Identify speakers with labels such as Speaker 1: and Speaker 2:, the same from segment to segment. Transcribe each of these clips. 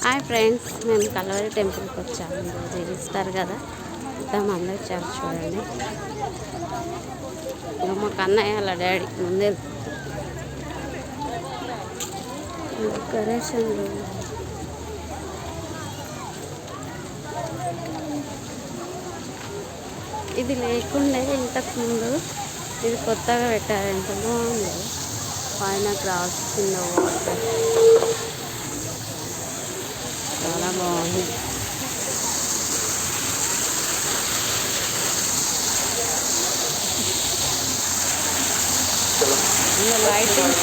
Speaker 1: Hi friends, మేము Calvary టెంపుల్కి వచ్చాము. ఈరోజు ఈస్టర్ కదా, ఇంతమంది వచ్చారు చూడండి. ఇంకా మా కన్నయ్య వాళ్ళ డాడీ ముందే డెకరేషన్లు ఇది లేకుండే ఇంతకుముందు, ఇది కొత్తగా పెట్టారు. ఎంత బాగుంది. పైన క్రాస్ కింద వాటర్ చాలా బాగుంది. లైటింగ్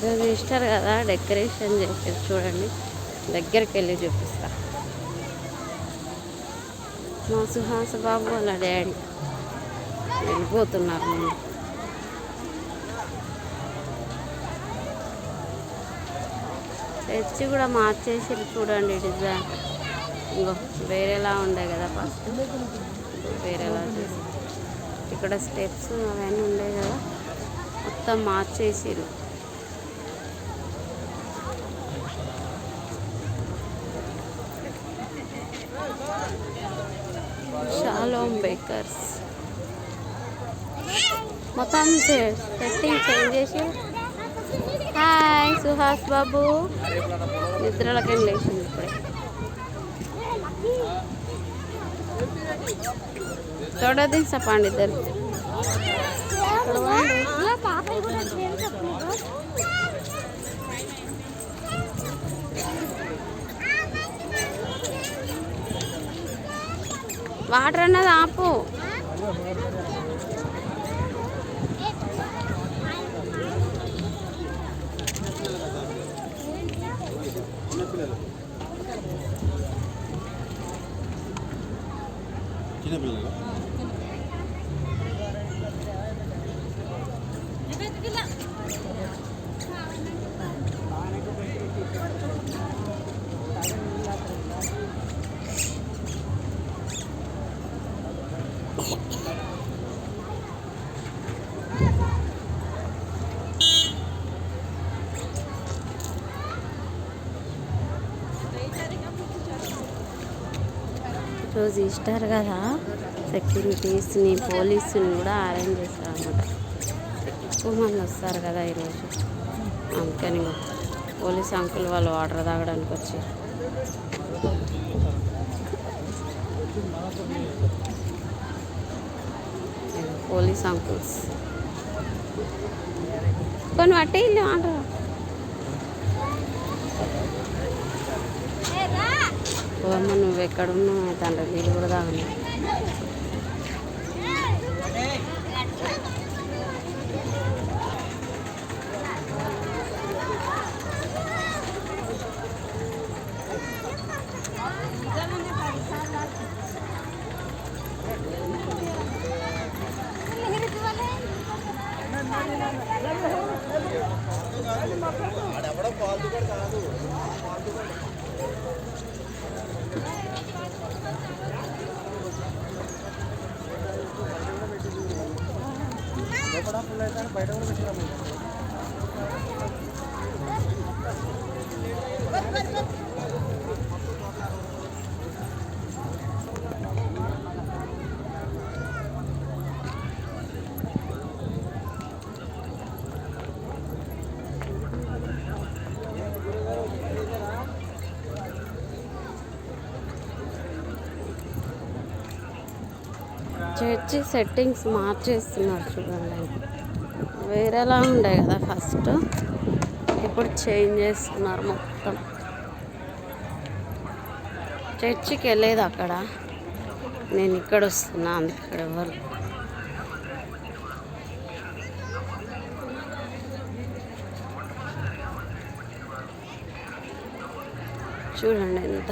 Speaker 1: ఈరోజు ఈస్టర్ కదా, డెకరేషన్ చేసి చూడండి. దగ్గరికి వెళ్ళి చూపిస్తా. మా సుహాస్ బాబు వాళ్ళ డాడీ వెళ్ళిపోతున్నారు. చర్చి కూడా మార్చేసి చూడండి డిజైన్. ఇంకో వేరేలా ఉండే కదా ఫస్ట్, వేరేలా చేసి ఇక్కడ స్టెప్స్ అవన్నీ ఉండే కదా, మొత్తం మార్చేసిరు. షాలోమ్ బేకర్స్ మొత్తం సెట్టింగ్ చేంజ్ చేసి. హాయ్ సుహాస్ బాబు, నిద్రలకి లేచింది ఇప్పుడే. తోడది చెప్పండి ఇద్దరు. వాటర్ అన్నది ఆపు. రోజు ఈస్టర్ కదా, సెక్యూరిటీస్ని పోలీసుని కూడా అరేంజ్ చేస్తారు అన్నమాట. ఎక్కువ మంది వస్తారు కదా ఈరోజు, అందుకని పోలీస్ అంకుల్ వాళ్ళు వాటర్ తాగడానికి వచ్చారు. పోలీస్ అంకుల్స్ కొన్ని పట్టే ఇల్లు వాటర్. అమ్మ నువ్వు ఎక్కడున్నావు తండ్రి, నీళ్ళు కూడా తాగను. బయట కూడా పెట్టినాము. చర్చి సెట్టింగ్స్ మార్చేస్తున్నారు చూడండి. వేరేలా ఉండే కదా ఫస్ట్, ఇప్పుడు చేంజ్ చేస్తున్నారు మొత్తం. చర్చికి వెళ్ళేది అక్కడ, నేను ఇక్కడ వస్తున్నా, అందుకు ఇక్కడ ఎవరు. చూడండి ఎంత